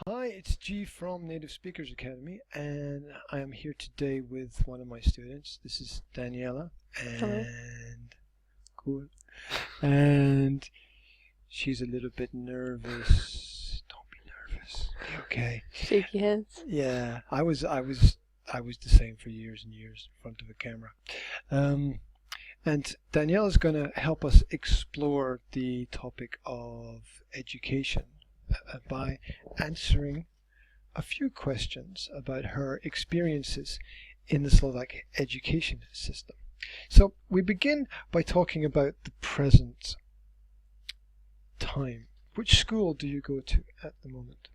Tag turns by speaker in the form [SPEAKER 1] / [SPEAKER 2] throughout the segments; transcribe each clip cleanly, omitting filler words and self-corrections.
[SPEAKER 1] Hi, it's G from Native Speakers Academy, and I am here today with one of my students. This is Daniela,
[SPEAKER 2] Hello.
[SPEAKER 1] and cool. And she's a little bit nervous. Don't be nervous. Be okay.
[SPEAKER 2] Shaky hands.
[SPEAKER 1] Yeah, I was the same for years and years in front of a camera. Um, and Daniela's going to help us explore the topic of education by answering a few questions about her experiences in the Slovak education system. So we begin by talking about the present time. Which school do you go to at the moment?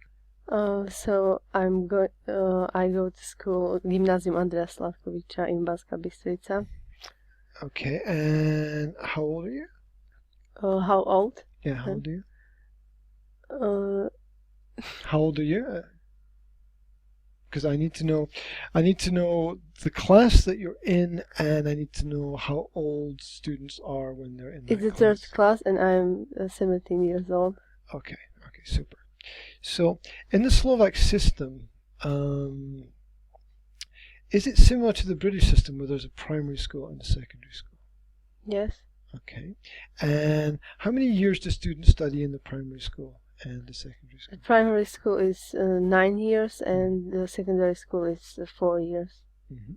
[SPEAKER 2] So I go to school Gymnázium Andreja Slavkoviča in Banská Bystrica.
[SPEAKER 1] Okay, and how old are you?
[SPEAKER 2] How old?
[SPEAKER 1] Yeah, how old are you?
[SPEAKER 2] Uh,
[SPEAKER 1] How old are you? Because I need to know the class that you're in, and I need to know how old students are when they're in that
[SPEAKER 2] it's the
[SPEAKER 1] class.
[SPEAKER 2] third class and I'm 17 years old.
[SPEAKER 1] Okay, super. So, in the Slovak system, is it similar to the British system where there's a primary school and a secondary school?
[SPEAKER 2] Yes.
[SPEAKER 1] Okay. And how many years do students study in the primary school and the secondary
[SPEAKER 2] The
[SPEAKER 1] school?
[SPEAKER 2] primary school is 9 years and the secondary school is 4 years.
[SPEAKER 1] Hmm.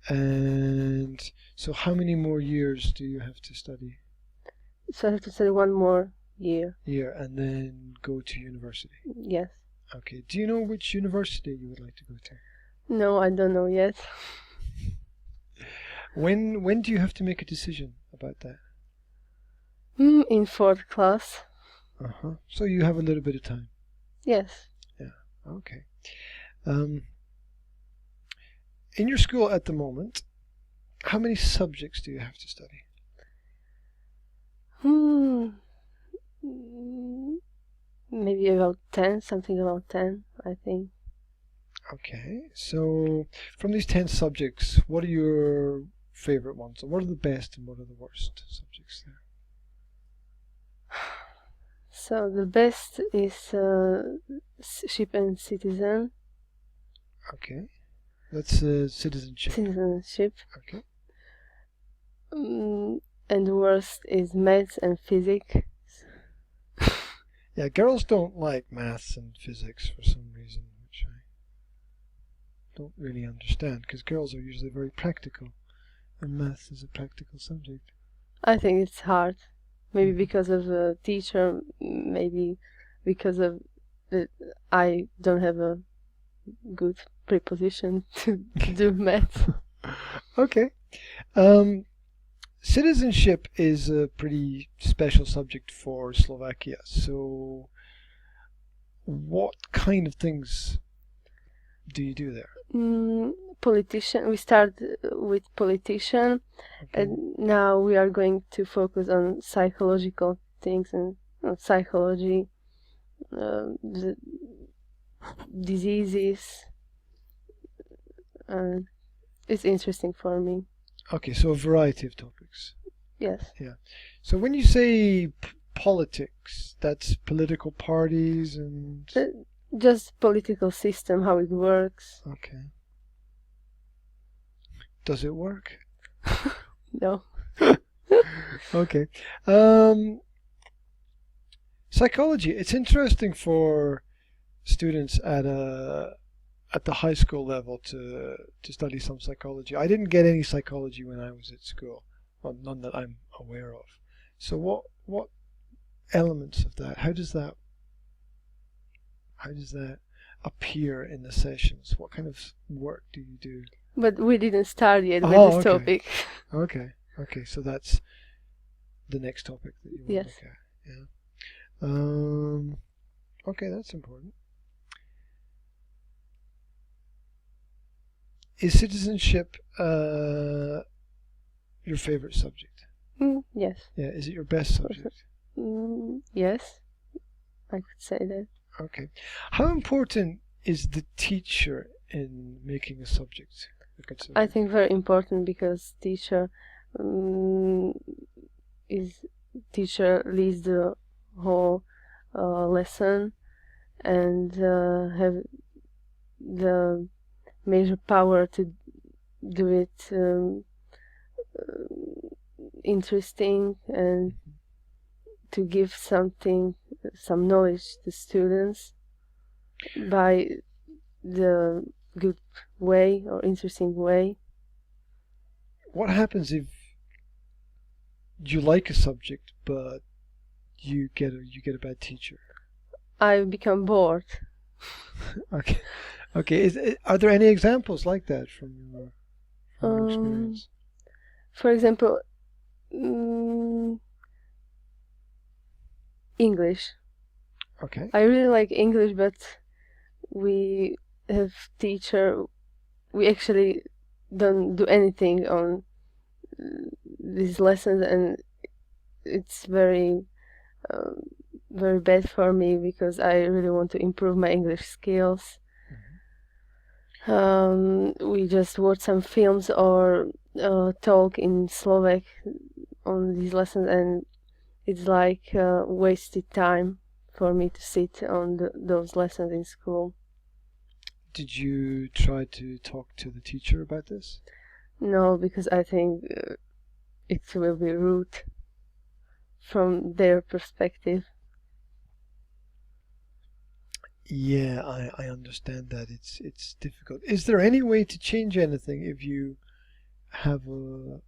[SPEAKER 1] And so how many more years do you have to study?
[SPEAKER 2] So I have to study one more year.
[SPEAKER 1] And then go to university.
[SPEAKER 2] Yes.
[SPEAKER 1] Okay. Do you know which university you would like to go to?
[SPEAKER 2] No, I don't know yet.
[SPEAKER 1] When do you have to make a decision about that?
[SPEAKER 2] In fourth class.
[SPEAKER 1] So you have a little bit of time.
[SPEAKER 2] Yes.
[SPEAKER 1] Yeah. Okay. In your school at the moment, how many subjects do you have to study?
[SPEAKER 2] Maybe about 10, something about 10, I think.
[SPEAKER 1] Okay. So from these 10 subjects, what are your favorite ones? What are the best and what are the worst subjects there?
[SPEAKER 2] So the best is ship and citizen.
[SPEAKER 1] Okay. That's citizenship.
[SPEAKER 2] Citizenship.
[SPEAKER 1] Okay.
[SPEAKER 2] And the worst is maths and physics.
[SPEAKER 1] Yeah, girls don't like maths and physics for some reason, which I don't really understand, because girls are usually very practical, and maths is a practical subject.
[SPEAKER 2] I think it's hard. Maybe because of the teacher, maybe because of I don't have a good preposition to do math.
[SPEAKER 1] Okay. Citizenship is a pretty special subject for Slovakia. So, what kind of things do you do there?
[SPEAKER 2] Politician. We start with politician,
[SPEAKER 1] Okay.
[SPEAKER 2] and now we are going to focus on psychological things and psychology, the diseases. It's interesting for me.
[SPEAKER 1] Okay, so a variety of topics.
[SPEAKER 2] Yes.
[SPEAKER 1] Yeah. So when you say politics, that's political parties and...
[SPEAKER 2] Just political system, how it works.
[SPEAKER 1] Okay. Does it work?
[SPEAKER 2] No.
[SPEAKER 1] Okay. Psychology. It's interesting for students at the high school level to study some psychology. I didn't get any psychology when I was at school. Well, none that I'm aware of. So what elements of that? How does that appear in the sessions? What kind of work do you do?
[SPEAKER 2] But we didn't start yet with this topic.
[SPEAKER 1] Okay. So that's the next topic that you want
[SPEAKER 2] Yes.
[SPEAKER 1] to look at. Yeah. Okay, that's important. Is citizenship your favorite subject?
[SPEAKER 2] Yes.
[SPEAKER 1] Yeah. Is it your best subject?
[SPEAKER 2] Yes. I could say that.
[SPEAKER 1] Okay. How important is the teacher in making a subject a good subject?
[SPEAKER 2] I think very important because teacher leads the whole lesson, and have the major power to do it interesting and to give some knowledge to students by the good way or interesting way.
[SPEAKER 1] What happens if you like a subject but you get a bad teacher?
[SPEAKER 2] I become bored.
[SPEAKER 1] Okay. Okay. Are there any examples like that from your
[SPEAKER 2] Um,
[SPEAKER 1] experience?
[SPEAKER 2] for example, mm, English.
[SPEAKER 1] Okay.
[SPEAKER 2] I really like English, but we have teacher. We actually don't do anything on these lessons, and it's um, very bad for me because I really want to improve my English skills. We just watch some films or talk in Slovak on these lessons, and it's like wasted time for me to sit on those lessons in school.
[SPEAKER 1] Did you try to talk to the teacher about this?
[SPEAKER 2] No, because I think it will be rude from their perspective.
[SPEAKER 1] Yeah, I understand that it's difficult. Is there any way to change anything if you have a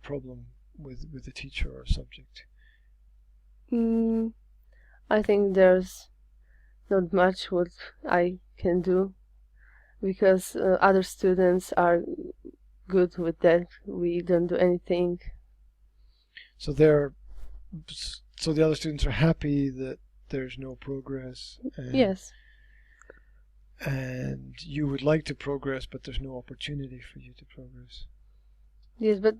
[SPEAKER 1] problem with a teacher or a subject?
[SPEAKER 2] Mm, I think there's not much what I can do because other students are good with that. We don't do anything.
[SPEAKER 1] So so the other students are happy that there's no progress,
[SPEAKER 2] Yes,
[SPEAKER 1] and you would like to progress, but there's no opportunity for you to progress.
[SPEAKER 2] yes, but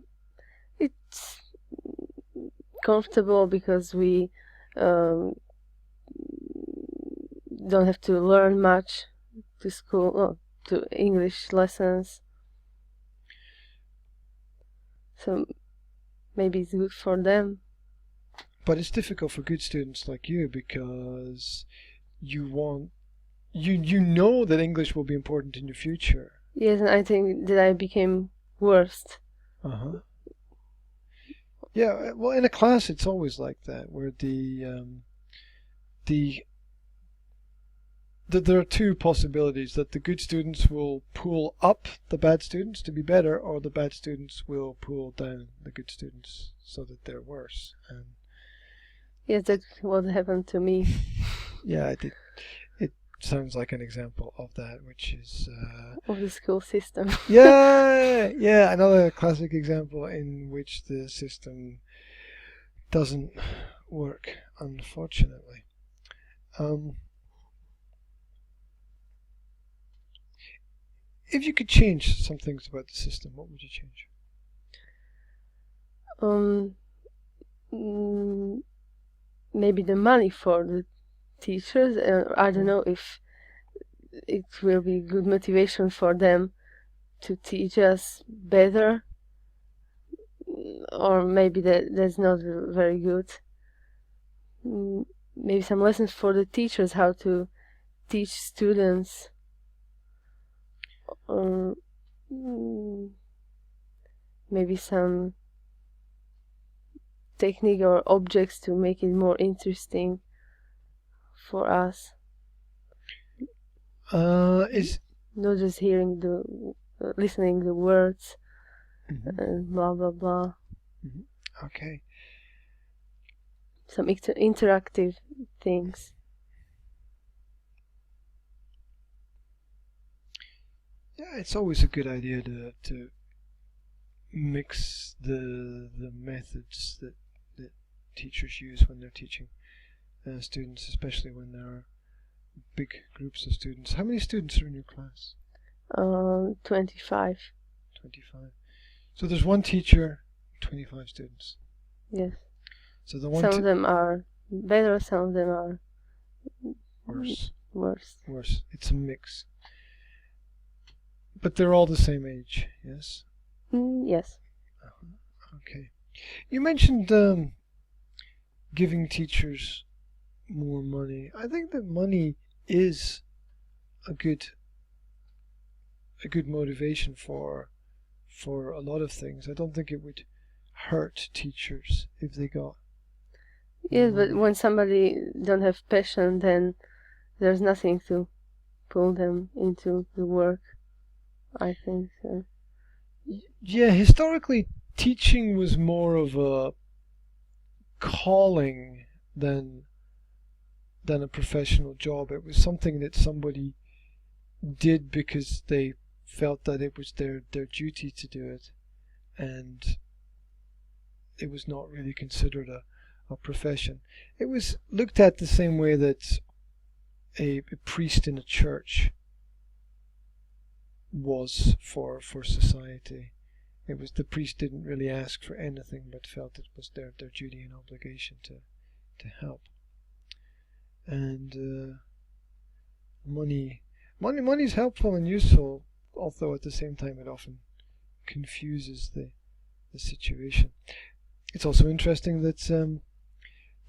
[SPEAKER 2] it's comfortable because we um, don't have to learn much to school, to English lessons. So maybe it's good for them.
[SPEAKER 1] But it's difficult for good students like you because you know that English will be important in your future.
[SPEAKER 2] Yes, and I think that I became worst.
[SPEAKER 1] Uh-huh. Yeah, well, in a class it's always like that, where the there are two possibilities that the good students will pull up the bad students to be better, or the bad students will pull down the good students so that they're worse. And
[SPEAKER 2] Yes, that's what happened to me.
[SPEAKER 1] yeah, it sounds like an example of that, which is
[SPEAKER 2] Of the school system.
[SPEAKER 1] yeah, another classic example in which the system doesn't work, unfortunately. If you could change some things about the system, what would you change?
[SPEAKER 2] Um, mm, Maybe the money for the teachers. I don't know if it will be good motivation for them to teach us better, or maybe that's not very good. Maybe some lessons for the teachers how to teach students, or maybe some technique or objects to make it more interesting for us.
[SPEAKER 1] Is
[SPEAKER 2] Not just hearing listening the words
[SPEAKER 1] Mhm.
[SPEAKER 2] and blah blah blah.
[SPEAKER 1] Okay.
[SPEAKER 2] Some interactive things.
[SPEAKER 1] Yeah, it's always a good idea to mix the methods that teachers use when they're teaching students, especially when there are big groups of students. How many students are in your class?
[SPEAKER 2] 25.
[SPEAKER 1] 25. So there's one teacher, 25 students.
[SPEAKER 2] Yes.
[SPEAKER 1] So the
[SPEAKER 2] Some of them are better, some of them are
[SPEAKER 1] worse.
[SPEAKER 2] worse.
[SPEAKER 1] It's a mix. But they're all the same age, yes?
[SPEAKER 2] Yes.
[SPEAKER 1] Okay. You mentioned giving teachers more money. I think that money is a good motivation for a lot of things. I don't think it would hurt teachers if they got more
[SPEAKER 2] Yes, but
[SPEAKER 1] money.
[SPEAKER 2] when somebody don't have passion, then there's nothing to pull them into the work, I think so.
[SPEAKER 1] Yeah, historically, teaching was more of a calling than a professional job. It was something that somebody did because they felt that it was their duty to do it, and it was not really considered a profession. It was looked at the same way that a priest in a church was for society. It was the priest didn't really ask for anything, but felt it was their duty and obligation to help. And money is helpful and useful, although at the same time it often confuses the situation. It's also interesting that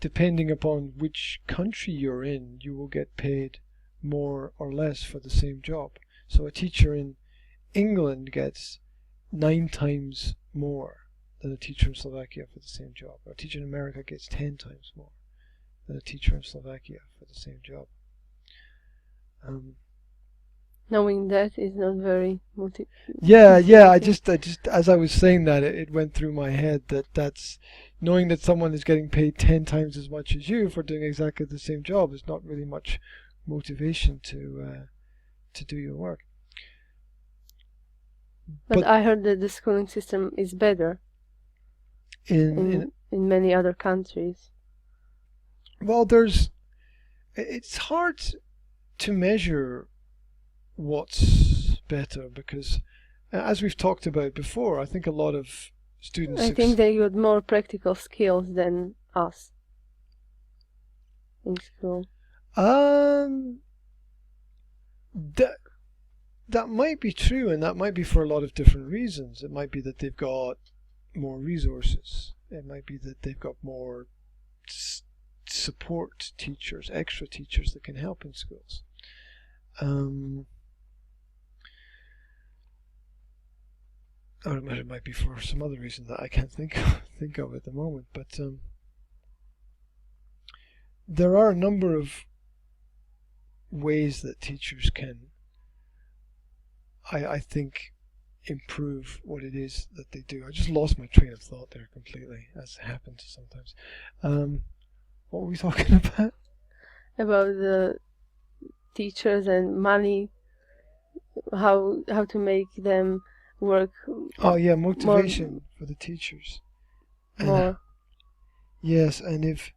[SPEAKER 1] depending upon which country you're in, you will get paid more or less for the same job. So a teacher in England gets 9 times more than a teacher in Slovakia for the same job. Or a teacher in America gets 10 times more than a teacher in Slovakia for the same job.
[SPEAKER 2] Knowing that is not very motivating.
[SPEAKER 1] Yeah. I just as I was saying that, it went through my head that's knowing that someone is getting paid 10 times as much as you for doing exactly the same job is not really much motivation to do your work.
[SPEAKER 2] But I heard that the schooling system is better in many other countries.
[SPEAKER 1] Well, it's hard to measure what's better because, as we've talked about before, I think a lot of students.
[SPEAKER 2] I think they got more practical skills than us in school.
[SPEAKER 1] That might be true, and that might be for a lot of different reasons. It might be that they've got more resources. It might be that they've got more support teachers, extra teachers that can help in schools. Or it might be for some other reason that I can't think of at the moment. But there are a number of ways that teachers can, I think, improve what it is that they do. I just lost my train of thought there completely, as happens sometimes. What were we talking about?
[SPEAKER 2] About the teachers and money, how to make them work.
[SPEAKER 1] Oh yeah, motivation for the teachers.
[SPEAKER 2] More.
[SPEAKER 1] Yes, and if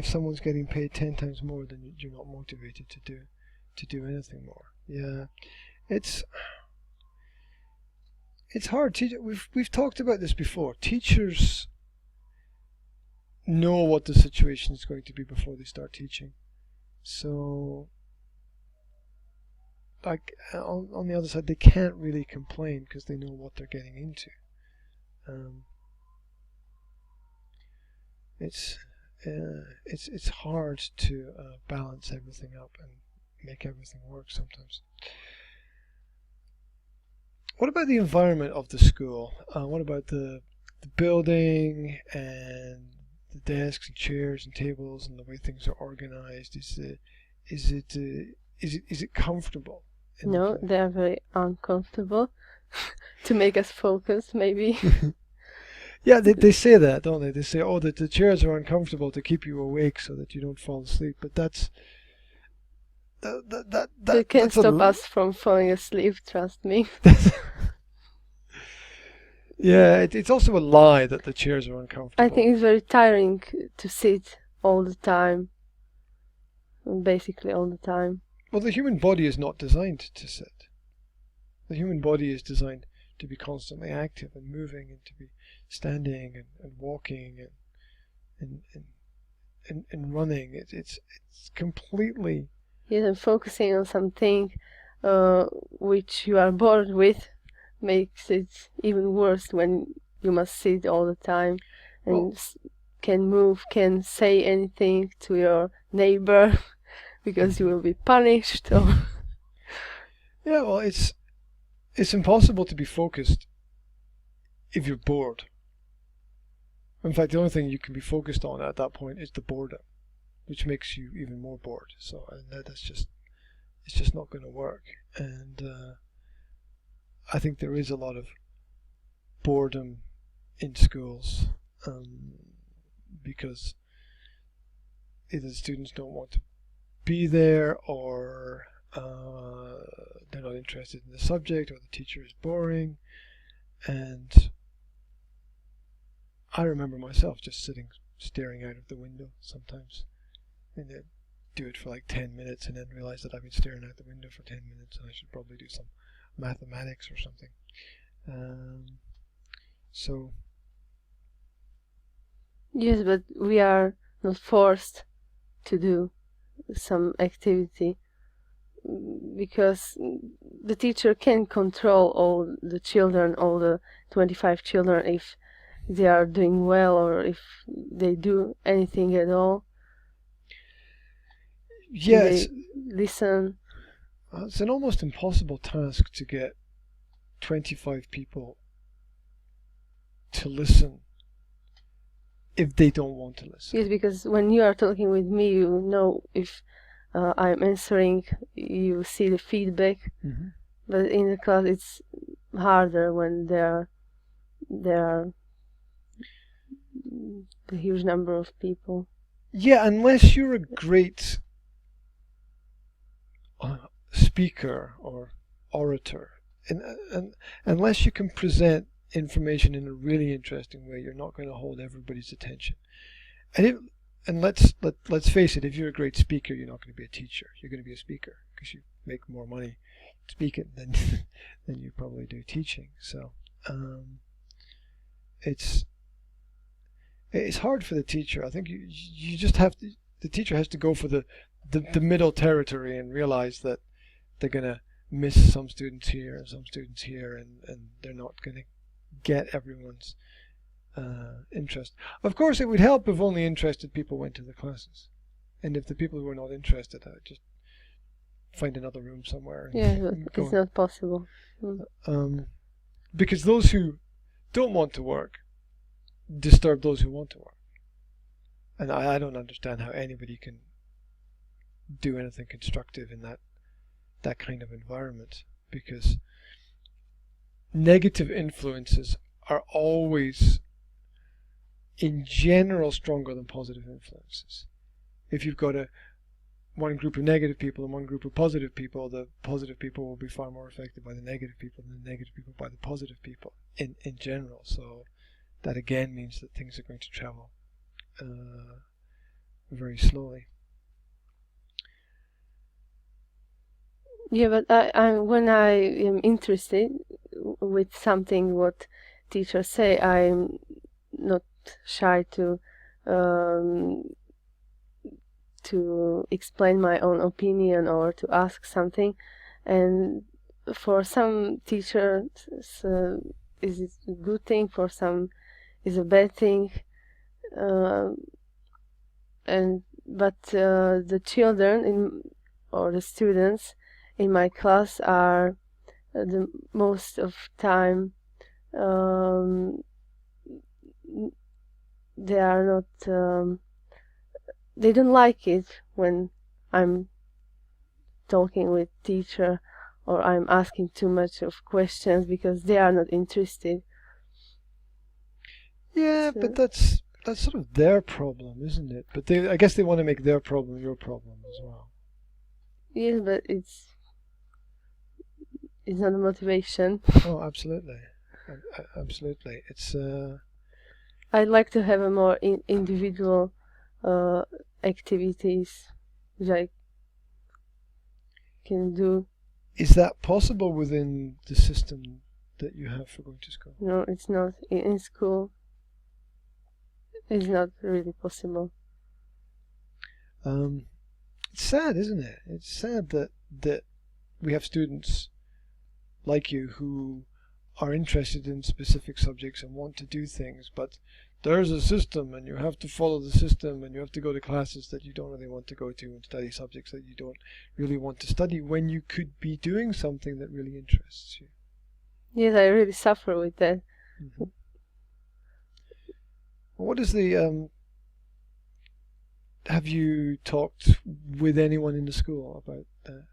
[SPEAKER 1] someone's getting paid 10 times more, then you're not motivated to do anything more. Yeah, it's hard. We've talked about this before. Teachers know what the situation is going to be before they start teaching. So, like on the other side, they can't really complain because they know what they're getting into. It's hard to balance everything up and make everything work sometimes. What about the environment of the school? What about the building and the desks and chairs and tables and the way things are organized? Is it comfortable?
[SPEAKER 2] No, they are very uncomfortable to make us focus, maybe.
[SPEAKER 1] Yeah, they say that, don't they? They say, oh, that the chairs are uncomfortable to keep you awake so that you don't fall asleep. But that's
[SPEAKER 2] They can't stop us from falling asleep, trust me.
[SPEAKER 1] Yeah, it's also a lie that the chairs are uncomfortable.
[SPEAKER 2] I think it's very tiring to sit all the time. Basically all the time.
[SPEAKER 1] Well, the human body is not designed to sit. The human body is designed to be constantly active and moving and to be standing and walking and running. It's completely...
[SPEAKER 2] Yes, and focusing on something which you are bored with makes it even worse when you must sit all the time and can move, can say anything to your neighbor because you will be punished. Or
[SPEAKER 1] Yeah, well, it's impossible to be focused if you're bored. In fact, the only thing you can be focused on at that point is the boredom, which makes you even more bored. So it's just not going to work. And I think there is a lot of boredom in schools because either the students don't want to be there, or they're not interested in the subject, or the teacher is boring. And I remember myself just staring out of the window sometimes, and I'd do it for like 10 minutes and then realize that I've been staring out the window for 10 minutes and I should probably do some mathematics or something. So
[SPEAKER 2] yes, but we are not forced to do some activity because the teacher can control all the children, all the 25 children, if they are doing well or if they do anything at all.
[SPEAKER 1] yes,
[SPEAKER 2] They listen.
[SPEAKER 1] it's an almost impossible task to get 25 people to listen if they don't want to listen.
[SPEAKER 2] Yes, because when you are talking with me, you know if I'm answering, you see the feedback.
[SPEAKER 1] Mm-hmm.
[SPEAKER 2] But in the class, it's harder when there are a huge number of people.
[SPEAKER 1] Yeah, unless you're a great speaker or orator, and unless you can present information in a really interesting way, you're not going to hold everybody's attention. And let's face it, if you're a great speaker, you're not going to be a teacher. You're going to be a speaker because you make more money speaking than than you probably do teaching. So it's hard for the teacher. I think you just have to. The teacher has to go for the middle territory and realize that they're going to miss some students here and some students here, and they're not going to get everyone's interest. Of course, it would help if only interested people went to the classes, and if the people who are not interested, just find another room somewhere.
[SPEAKER 2] Yeah, but it's not possible.
[SPEAKER 1] Because those who don't want to work disturb those who want to work, and I don't understand how anybody can do anything constructive in that kind of environment, because negative influences are always in general stronger than positive influences. If you've got one group of negative people and one group of positive people, the positive people will be far more affected by the negative people than the negative people by the positive people in general. So that again means that things are going to travel very slowly.
[SPEAKER 2] Yeah, but when I am interested with something what teachers say, I'm not shy to explain my own opinion or to ask something. And for some teachers is it a good thing, for some is a bad thing. But the children or the students in my class are the most of time they are not they don't like it when I'm talking with teacher or I'm asking too much of questions because they are not interested.
[SPEAKER 1] Yeah,
[SPEAKER 2] So,
[SPEAKER 1] but that's sort of their problem, isn't it? But I guess they want to make their problem your problem as well.
[SPEAKER 2] yes, but it's not a motivation.
[SPEAKER 1] Oh, absolutely, absolutely. It's
[SPEAKER 2] I'd like to have a more individual activities which I can do.
[SPEAKER 1] Is that possible within the system that you have for going to school?
[SPEAKER 2] No, it's not. In school, it's not really possible.
[SPEAKER 1] It's sad, isn't it? It's sad that we have students like you who are interested in specific subjects and want to do things, but there's a system and you have to follow the system and you have to go to classes that you don't really want to go to and study subjects that you don't really want to study when you could be doing something that really interests you.
[SPEAKER 2] Yes, I really suffer with that.
[SPEAKER 1] Mm-hmm. What is the have you talked with anyone in the school about that?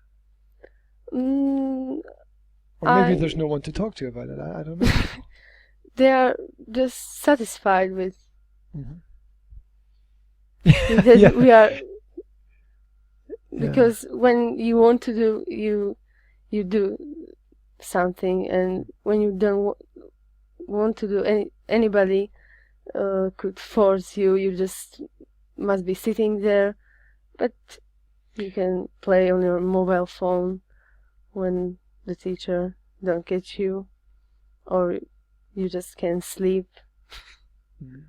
[SPEAKER 1] Or maybe there's no one to talk to about it. I don't know.
[SPEAKER 2] They are just satisfied with
[SPEAKER 1] Mm-hmm.
[SPEAKER 2] that
[SPEAKER 1] Yeah.
[SPEAKER 2] we are,
[SPEAKER 1] Yeah.
[SPEAKER 2] because when you want to do, you do something, and when you don't want to do, anybody could force you. You just must be sitting there, but you can play on your mobile phone when the teacher don't get you, or you just can sleep.
[SPEAKER 1] Mm.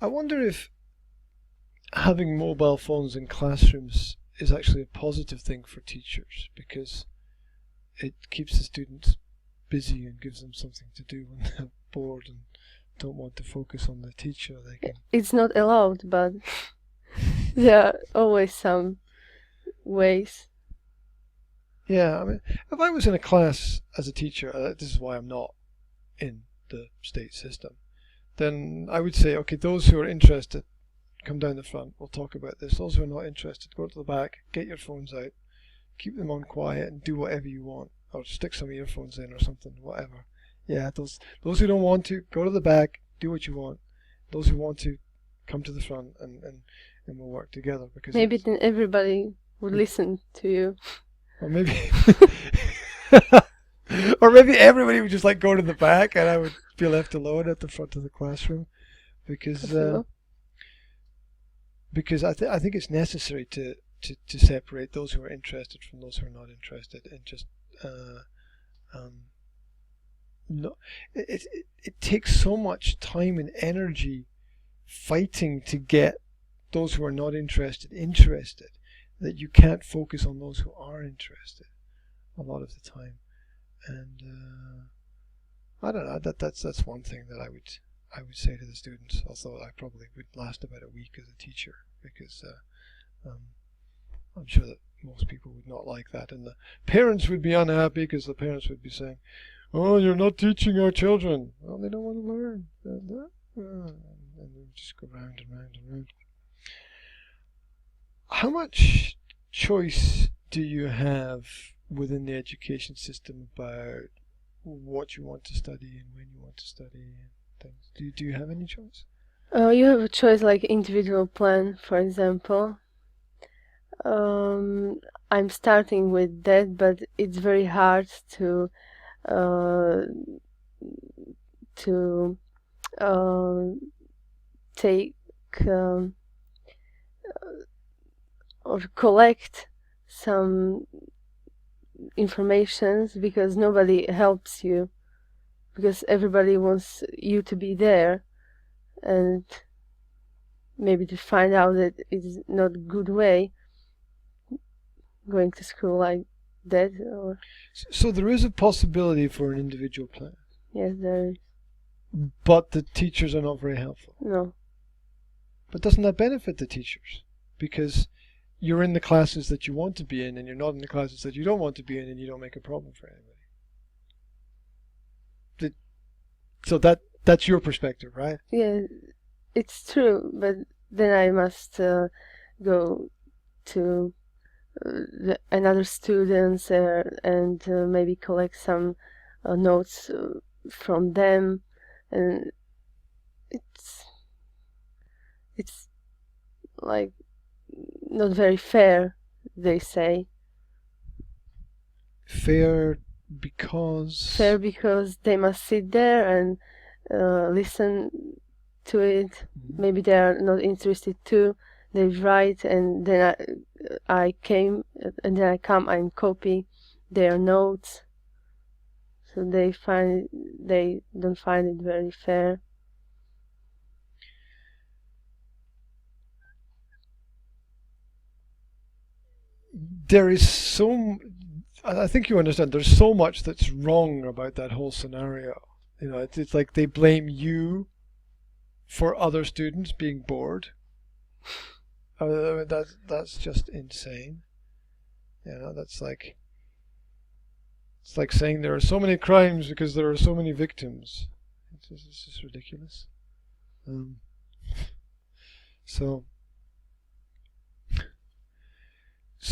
[SPEAKER 1] I wonder if having mobile phones in classrooms is actually a positive thing for teachers, because it keeps the students busy and gives them something to do when they're bored and don't want to focus on the teacher. They can.
[SPEAKER 2] It's not allowed, but there are always some ways.
[SPEAKER 1] Yeah, I mean, if I was in a class as a teacher, this is why I'm not in the state system, then I would say, okay, those who are interested, come down the front, we'll talk about this. Those who are not interested, go to the back, get your phones out, keep them on quiet and do whatever you want, or stick some earphones in or something, whatever. Yeah, those who don't want to, go to the back, do what you want. Those who want to, come to the front and we'll work together. Because
[SPEAKER 2] maybe then everybody would listen to you.
[SPEAKER 1] Or maybe or maybe everybody would just like go to the back and I would be left alone at the front of the classroom, because I think it's necessary to separate those who are interested from those who are not interested, and just no, it takes so much time and energy fighting to get those who are not interested that you can't focus on those who are interested a lot of the time. And I don't know, that's one thing that I would say to the students, although I probably would last about a week as a teacher, because I'm sure that most people would not like that, and the parents would be unhappy because the parents would be saying, "Oh, you're not teaching our children." Well, they don't want to learn, and we just go round and round and round. How much choice do you have within the education system about what you want to study and when you want to study and things? Do you have any choice?
[SPEAKER 2] You have a choice, like individual plan, for example. I'm starting with that, but it's very hard to uh, take or collect some informations, because nobody helps you, because everybody wants you to be there, and maybe to find out that it's not a good way going to school like that. Or
[SPEAKER 1] So there is a possibility for an individual plan,
[SPEAKER 2] yes, there is.
[SPEAKER 1] but the teachers are not very helpful.
[SPEAKER 2] No.
[SPEAKER 3] But doesn't that benefit the teachers? Because you're in the classes that you want to be in, and you're not in the classes that you don't want to be in, and you don't make a problem for anybody. So that's your perspective, right?
[SPEAKER 2] Yeah, it's true, but then I must go to another students and maybe collect some notes from them, and it's like not very fair, they say.
[SPEAKER 3] Fair because
[SPEAKER 2] They must sit there and listen to it. Maybe they are not interested too. They write, and then I come and copy their notes. So they don't find it very fair.
[SPEAKER 3] there is so I think you understand. There's so much that's wrong about that whole scenario. You know, it's like they blame you for other students being bored. That's just insane. You know, it's like saying there are so many crimes because there are so many victims. It's just ridiculous. So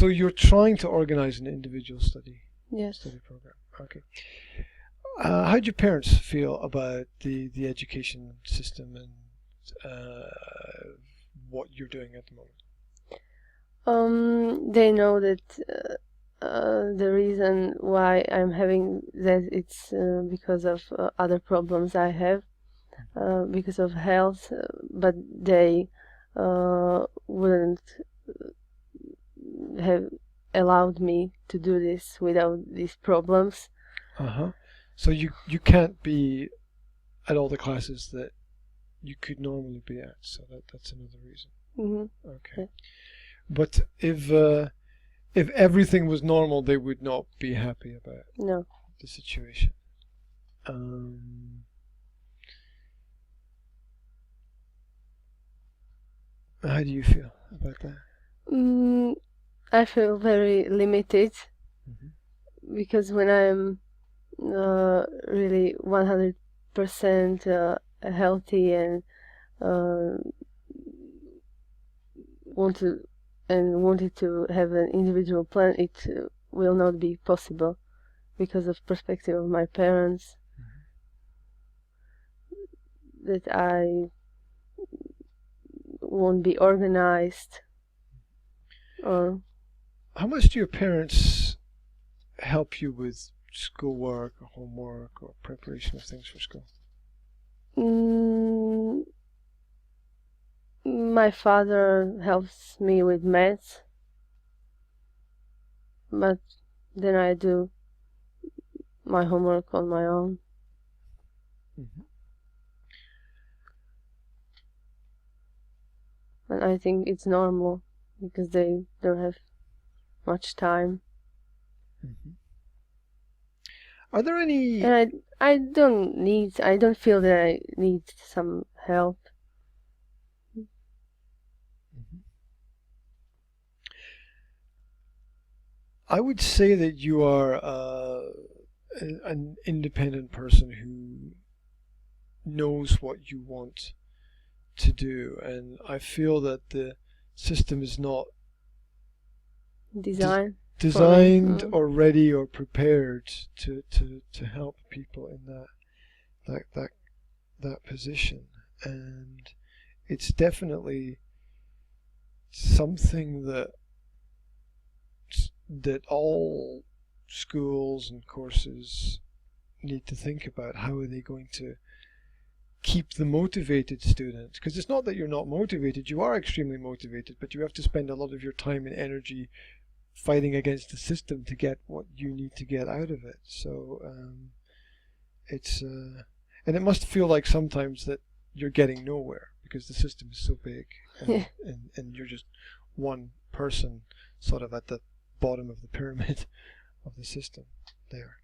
[SPEAKER 3] you're trying to organize an individual study
[SPEAKER 2] Yes.
[SPEAKER 3] program. Okay. How do your parents feel about the education system and what you're doing at the moment?
[SPEAKER 2] They know that the reason why I'm having that it's because of other problems I have, because of health, but they wouldn't have allowed me to do this without these problems.
[SPEAKER 3] So you can't be at all the classes that you could normally be at. So that's another reason.
[SPEAKER 2] Mm-hmm.
[SPEAKER 3] Okay.
[SPEAKER 2] Yeah.
[SPEAKER 3] But if everything was normal, they would not be happy about
[SPEAKER 2] No.
[SPEAKER 3] the situation. How do you feel about that?
[SPEAKER 2] I feel very limited
[SPEAKER 3] Mm-hmm.
[SPEAKER 2] because when I'm really 100% healthy and wanted to have an individual plan, it will not be possible because of perspective of my parents. That I won't be organized. Or
[SPEAKER 3] how much do your parents help you with schoolwork or homework or preparation of things for school?
[SPEAKER 2] My father helps me with maths, but then I do my homework on my own.
[SPEAKER 3] Mm-hmm.
[SPEAKER 2] And I think it's normal because they don't have much time.
[SPEAKER 3] Mm-hmm. Are there any?
[SPEAKER 2] And I don't feel that I need some help.
[SPEAKER 3] Mm-hmm. I would say that you are an independent person who knows what you want to do, and I feel that the system is not designed or ready or prepared to help people in that position, and it's definitely something that all schools and courses need to think about. How are they going to keep the motivated students? Because it's not that you're not motivated, you are extremely motivated, but you have to spend a lot of your time and energy fighting against the system to get what you need to get out of it. So it's and it must feel like sometimes that you're getting nowhere because the system is so big and you're just one person sort of at the bottom of the pyramid of the system there.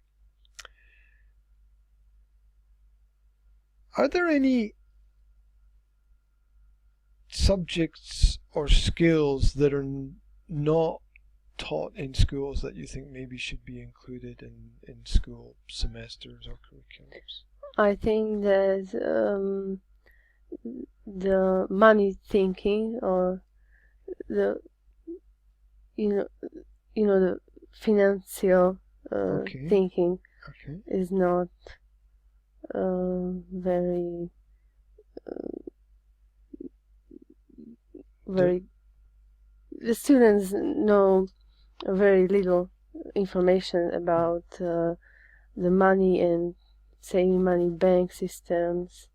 [SPEAKER 3] Are there any subjects or skills that are not taught in schools that you think maybe should be included in school semesters or curriculums?
[SPEAKER 2] I think that the money thinking or the the financial thinking is not very the students know very little information about the money and saving money bank systems.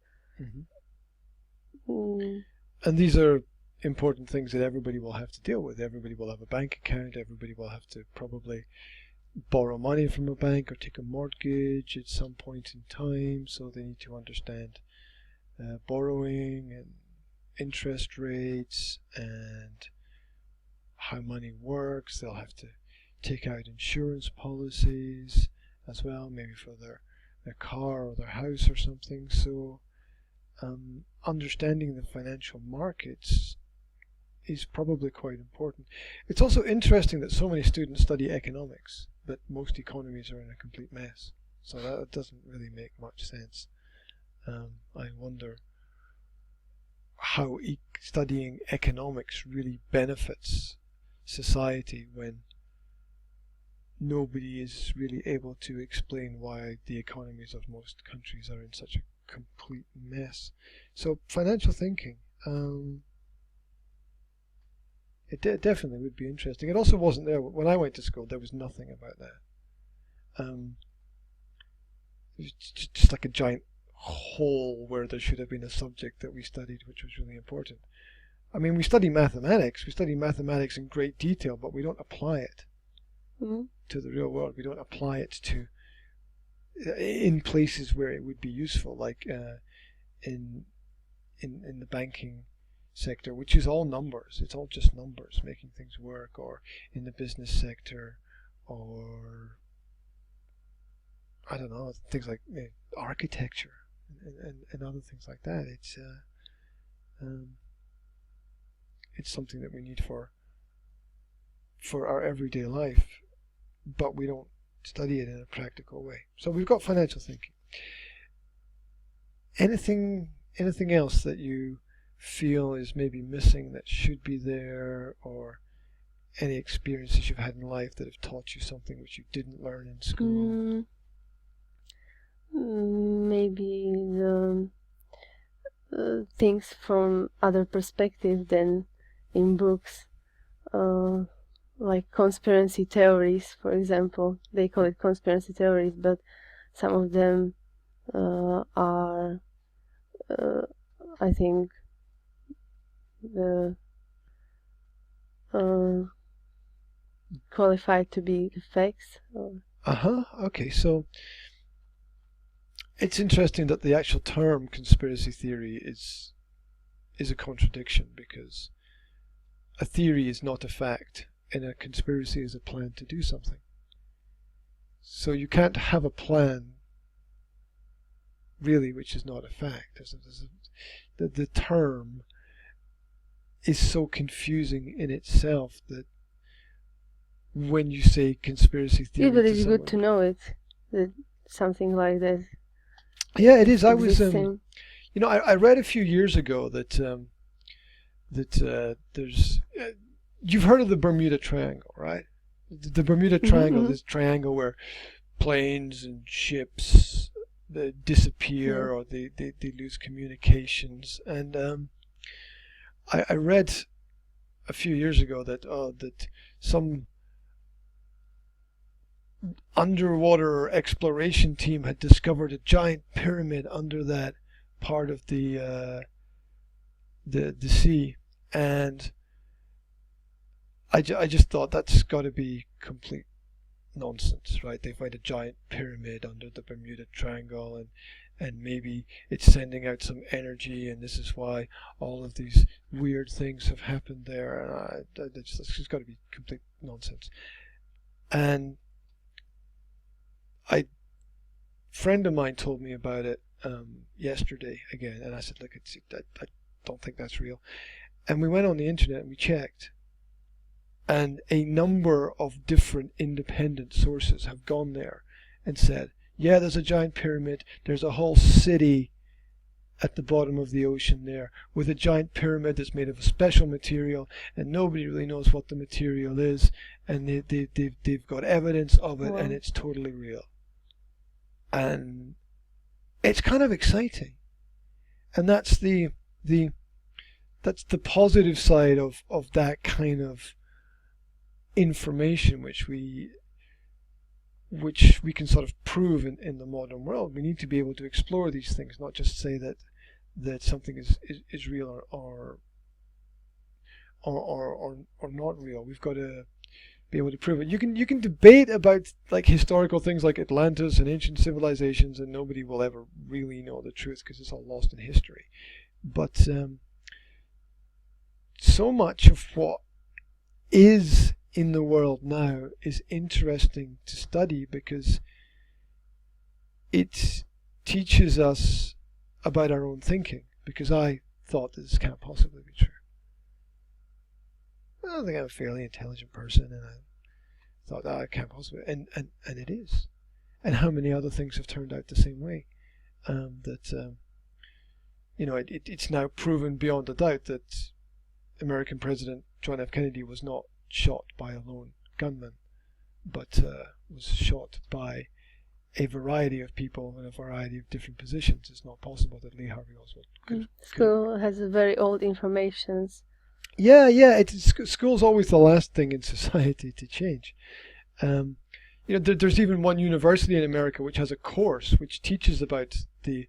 [SPEAKER 3] And these are important things that everybody will have to deal with. Everybody will have a bank account. Everybody will have to probably borrow money from a bank or take a mortgage at some point in time. So they need to understand borrowing and interest rates and how money works. They'll have to take out insurance policies as well, maybe for their car or their house or something. So understanding the financial markets is probably quite important. It's also interesting that so many students study economics, but most economies are in a complete mess. So that doesn't really make much sense. I wonder how studying economics really benefits society when nobody is really able to explain why the economies of most countries are in such a complete mess. So financial thinking, it definitely would be interesting. It also wasn't there when I went to school. There was nothing about that. It was just like a giant hole where there should have been a subject that we studied, which was really important. I mean, we study mathematics. We study mathematics in great detail, but we don't apply it to the real world. We don't apply it to in places where it would be useful, like in the banking sector, which is all numbers. It's all just numbers making things work, or in the business sector, or I don't know, things like architecture and other things like that. It's something that we need for our everyday life, but we don't study it in a practical way. So we've got financial thinking. Anything else that you feel is maybe missing that should be there, or any experiences you've had in life that have taught you something which you didn't learn in school?
[SPEAKER 2] Maybe the things from other perspectives than in books, like conspiracy theories, for example. They call it conspiracy theories, but some of them are, I think, qualified to be facts.
[SPEAKER 3] Okay, so it's interesting that the actual term conspiracy theory is a contradiction, because a theory is not a fact and a conspiracy is a plan to do something. So you can't have a plan really which is not a fact. The term is so confusing in itself that when you say conspiracy theory,
[SPEAKER 2] but it's good to know it, that something like that.
[SPEAKER 3] Yeah, it is. I was,
[SPEAKER 2] existing.
[SPEAKER 3] I read a few years ago that there's, you've heard of the Bermuda Triangle, right? The Bermuda Triangle, this triangle where planes and ships disappear, or they lose communications. And I read a few years ago that some underwater exploration team had discovered a giant pyramid under that part of the sea, and I just thought that's got to be complete nonsense, right? They find a giant pyramid under the Bermuda Triangle, and maybe it's sending out some energy, and this is why all of these weird things have happened there. And it's just got to be complete nonsense. And a friend of mine told me about it yesterday again, and I said, look, I don't think that's real. And we went on the internet and we checked, and a number of different independent sources have gone there and said, yeah, there's a giant pyramid, there's a whole city at the bottom of the ocean there with a giant pyramid that's made of a special material, and nobody really knows what the material is, and they've got evidence of it. Wow. And it's totally real. And it's kind of exciting, and that's the positive side of that kind of information which we can sort of prove in the modern world. We need to be able to explore these things, not just say that something is real or not real. We've got to be able to prove it. You can debate about like historical things like Atlantis and ancient civilizations, and nobody will ever really know the truth because it's all lost in history. But so much of what is in the world now is interesting to study because it teaches us about our own thinking. Because I thought this can't possibly be true. I think I'm a fairly intelligent person, and I thought, it can't possibly, and it is. And how many other things have turned out the same way? It's now proven beyond a doubt that American President John F. Kennedy was not shot by a lone gunman, but was shot by a variety of people in a variety of different positions. It's not possible that Lee Harvey Oswald could.
[SPEAKER 2] School has very old informations.
[SPEAKER 3] Yeah. School's always the last thing in society to change. There's even one university in America which has a course which teaches about the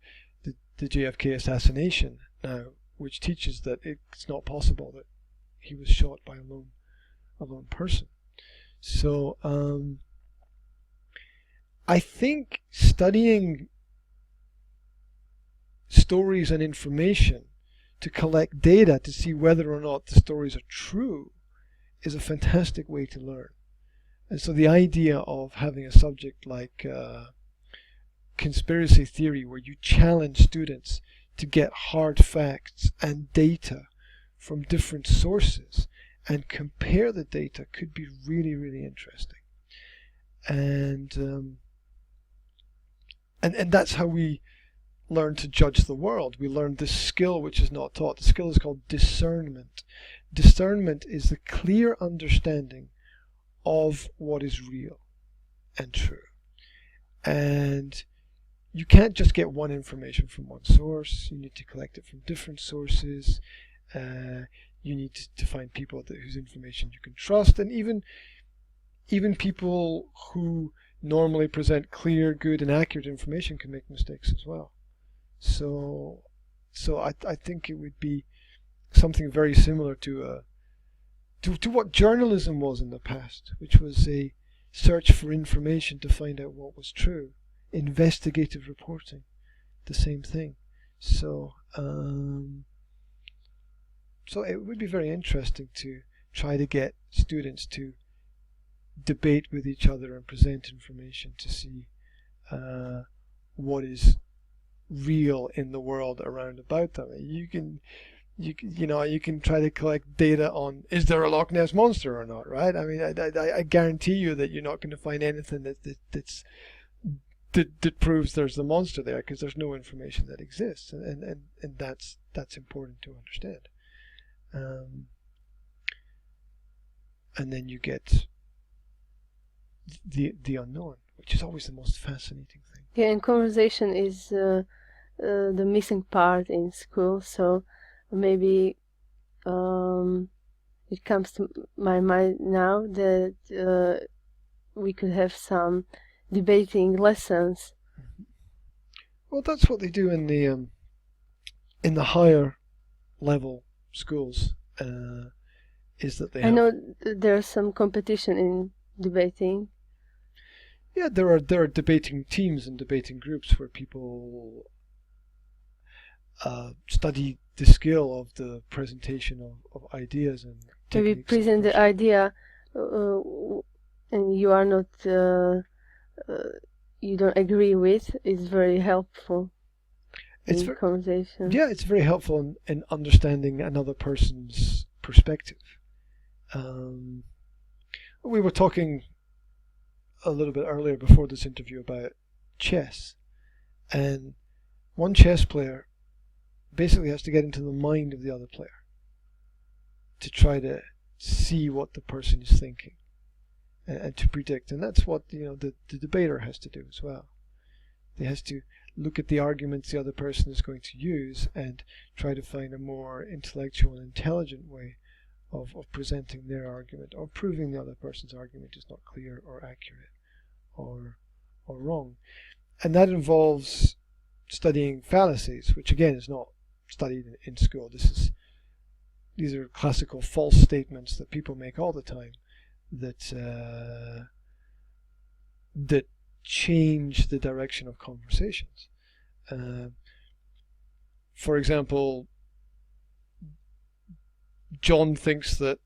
[SPEAKER 3] JFK assassination now, which teaches that it's not possible that he was shot by a lone person. So I think studying stories and information to collect data to see whether or not the stories are true is a fantastic way to learn. And so the idea of having a subject like conspiracy theory, where you challenge students to get hard facts and data from different sources and compare the data, could be really, really interesting. And that's how we learn to judge the world. We learn this skill which is not taught. The skill is called discernment. Discernment is the clear understanding of what is real and true. And you can't just get one information from one source. You need to collect it from different sources. You need to find people whose information you can trust, and even people who normally present clear, good, and accurate information can make mistakes as well. So I think it would be something very similar to what journalism was in the past, which was a search for information to find out what was true. Investigative reporting, the same thing. So it would be very interesting to try to get students to debate with each other and present information to see what is real in the world around about them. You can try to collect data on, is there a Loch Ness monster or not, right? I mean, I guarantee you that you're not going to find anything that proves there's the monster there, because there's no information that exists, and that's important to understand. And then you get the unknown, which is always the most fascinating thing.
[SPEAKER 2] Yeah, and conversation is the missing part in school. So maybe it comes to my mind now that we could have some debating lessons.
[SPEAKER 3] Well, that's what they do in the higher level schools. Is that they have,
[SPEAKER 2] I know there's some competition in debating.
[SPEAKER 3] Yeah, there are debating teams and debating groups where people study the skill of the presentation of ideas and
[SPEAKER 2] Maybe
[SPEAKER 3] techniques.
[SPEAKER 2] present the idea, and you are not, you don't agree with, is very helpful.
[SPEAKER 3] It's
[SPEAKER 2] in conversation.
[SPEAKER 3] Yeah, it's very helpful in understanding another person's perspective. We were talking a little bit earlier before this interview about chess, and one chess player basically has to get into the mind of the other player to try to see what the person is thinking and to predict, and that's what the debater has to do as well. He has to look at the arguments the other person is going to use and try to find a more intellectual and intelligent way of presenting their argument, or proving the other person's argument is not clear or accurate or wrong. And that involves studying fallacies, which again is not studied in school. These are classical false statements that people make all the time that change the direction of conversations. For example, John thinks that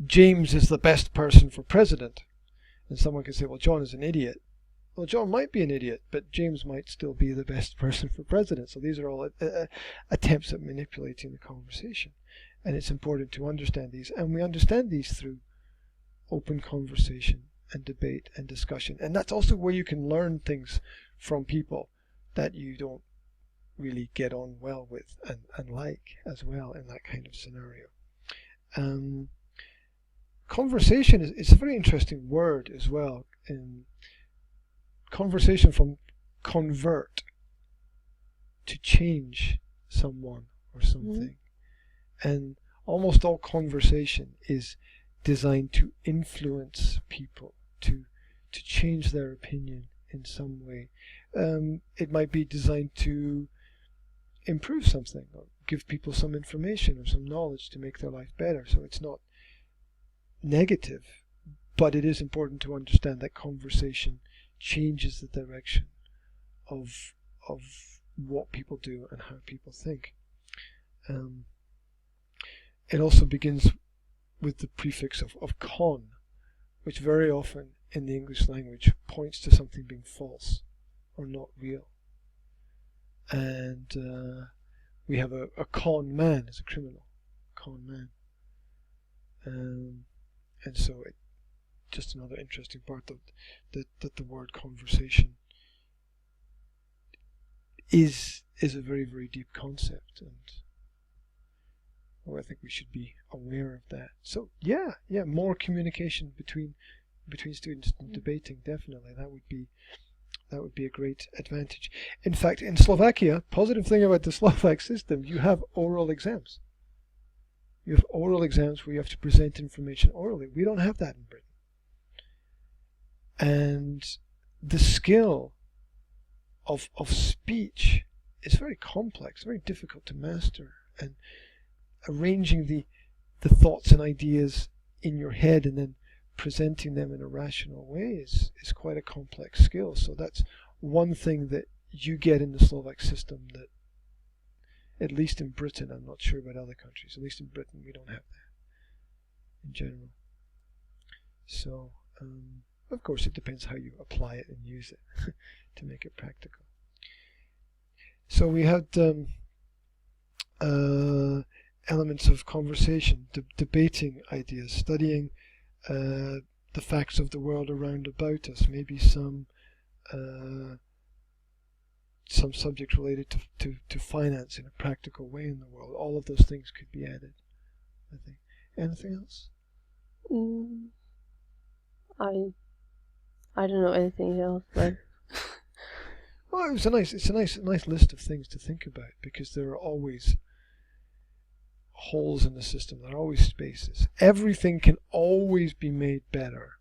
[SPEAKER 3] James is the best person for president. And someone can say, well, John is an idiot. Well, John might be an idiot, but James might still be the best person for president. So these are all attempts at manipulating the conversation. And it's important to understand these. And we understand these through open conversation and debate and discussion. And that's also where you can learn things from people that you don't really get on well with and like as well in that kind of scenario. Conversation is a very interesting word as well. Conversation from convert, to change someone or something. And almost all conversation is designed to influence people, to change their opinion in some way. It might be designed to improve something or give people some information or some knowledge to make their life better. So it's not negative, but it is important to understand that conversation changes the direction of what people do and how people think. It also begins with the prefix of con, which very often in the English language points to something being false or not real. And we have a con man as a criminal, con man. And so it just another interesting part that the word conversation is a very, very deep concept, and I think we should be aware of that. So yeah, more communication between students and debating, definitely. That would be a great advantage. In fact, in Slovakia, positive thing about the Slovak system, you have oral exams. You have oral exams where you have to present information orally. We don't have that in Britain. And the skill of speech is very complex, very difficult to master. And arranging the thoughts and ideas in your head and then presenting them in a rational way is quite a complex skill. So that's one thing that you get in the Slovak system that, at least in Britain, I'm not sure about other countries, at least in Britain we don't have that in general. So, of course it depends how you apply it and use it to make it practical. So we had elements of conversation, debating ideas, studying the facts of the world around about us, maybe some subject related to finance in a practical way in the world. All of those things could be added, I think. Anything else?
[SPEAKER 2] I don't know anything else, but
[SPEAKER 3] well, it's a nice list of things to think about, because there are always holes in the system. There are always spaces. Everything can always be made better.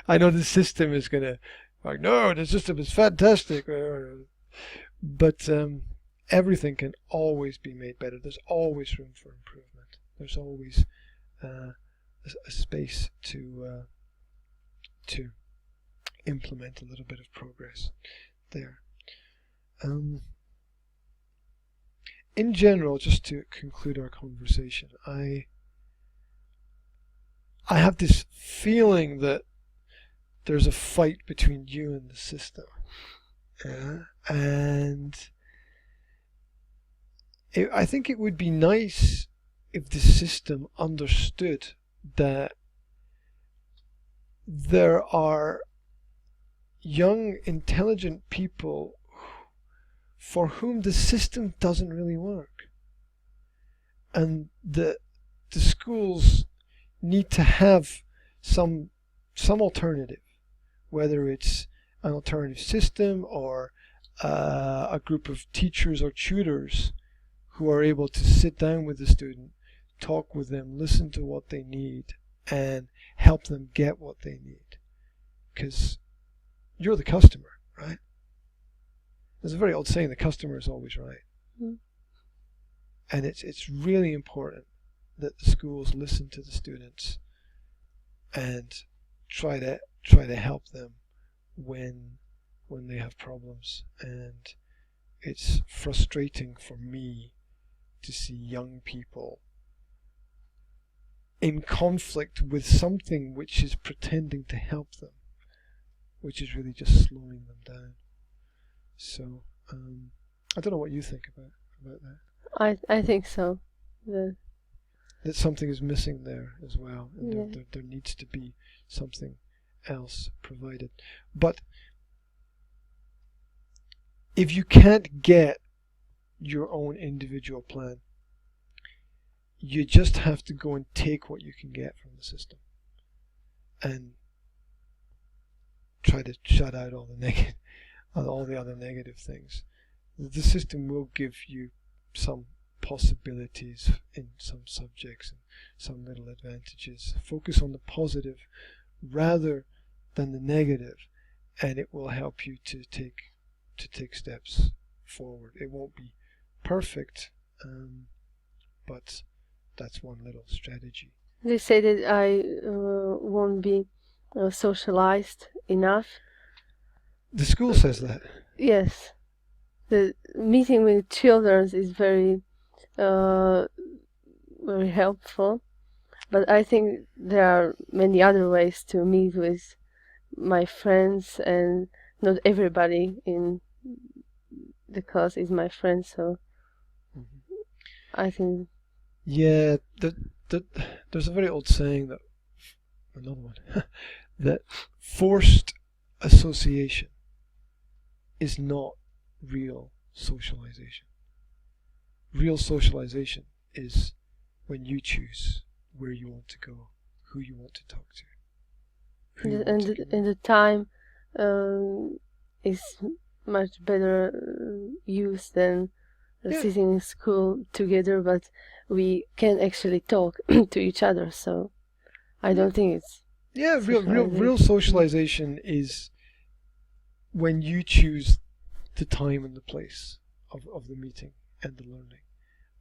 [SPEAKER 3] I know the system is gonna no, the system is fantastic, but everything can always be made better. There's always room for improvement. There's always a space to implement a little bit of progress there. In general, just to conclude our conversation, I have this feeling that there's a fight between you and the system, and I think it would be nice if the system understood that there are young, intelligent people for whom the system doesn't really work, and the schools need to have some alternative, whether it's an alternative system or a group of teachers or tutors who are able to sit down with the student, talk with them, listen to what they need, and help them get what they need. Because you're the customer, right? There's a very old saying, the customer is always right. And it's really important that the schools listen to the students and try to help them when they have problems. And it's frustrating for me to see young people in conflict with something which is pretending to help them, which is really just slowing them down. So I don't know what you think about that.
[SPEAKER 2] I think so. The,
[SPEAKER 3] That something is missing there as well, and
[SPEAKER 2] yeah.
[SPEAKER 3] there needs to be something else provided. But if you can't get your own individual plan, you just have to go and take what you can get from the system and try to shut out all the other negative things. The system will give you some possibilities in some subjects and some little advantages. Focus on the positive rather than the negative, and it will help you to take steps forward. It won't be perfect, but that's one little strategy.
[SPEAKER 2] They say that I won't be socialized enough.
[SPEAKER 3] The school says that.
[SPEAKER 2] Yes, the meeting with children is very very helpful, but I think there are many other ways to meet with my friends, and not everybody in the class is my friend, so I think
[SPEAKER 3] Yeah, there's a very old saying that, another one, that forced association is not real socialization. Real socialization is when you choose where you want to go, who you want to talk to, who you want to
[SPEAKER 2] and the time is much better used than sitting in school together, but we can actually talk to each other, so I don't think it's
[SPEAKER 3] real socialization is when you choose the time and the place of the meeting and the learning.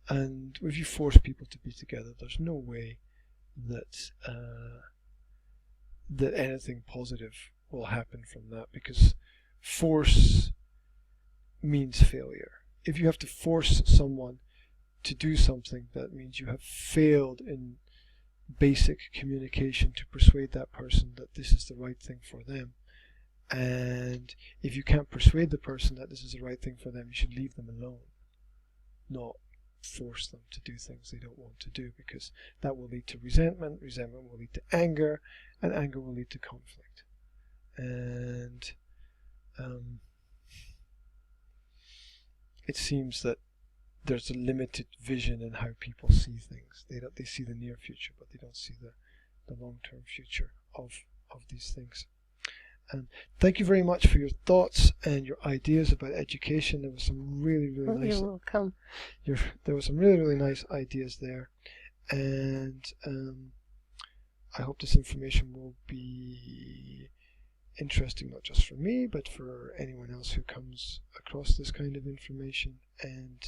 [SPEAKER 3] And if you force people to be together, there's no way that that anything positive will happen from that, because force means failure. If you have to force someone to do something, that means you have failed in basic communication to persuade that person that this is the right thing for them. And if you can't persuade the person that this is the right thing for them, you should leave them alone, not force them to do things they don't want to do, because that will lead to resentment, resentment will lead to anger, and anger will lead to conflict. And it seems that there's a limited vision in how people see things. They see the near future, but they don't see the long-term future of these things. And thank you very much for your thoughts and your ideas about education. There was some really nice.
[SPEAKER 2] You're welcome.
[SPEAKER 3] There were some really nice ideas there, and I hope this information will be interesting not just for me, but for anyone else who comes across this kind of information. And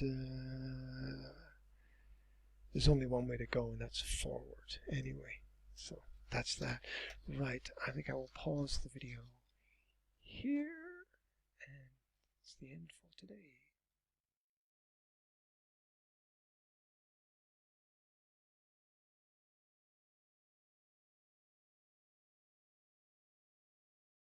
[SPEAKER 3] there's only one way to go, and that's forward anyway. So that's that. Right, I think I will pause the video here, and it's the end for today.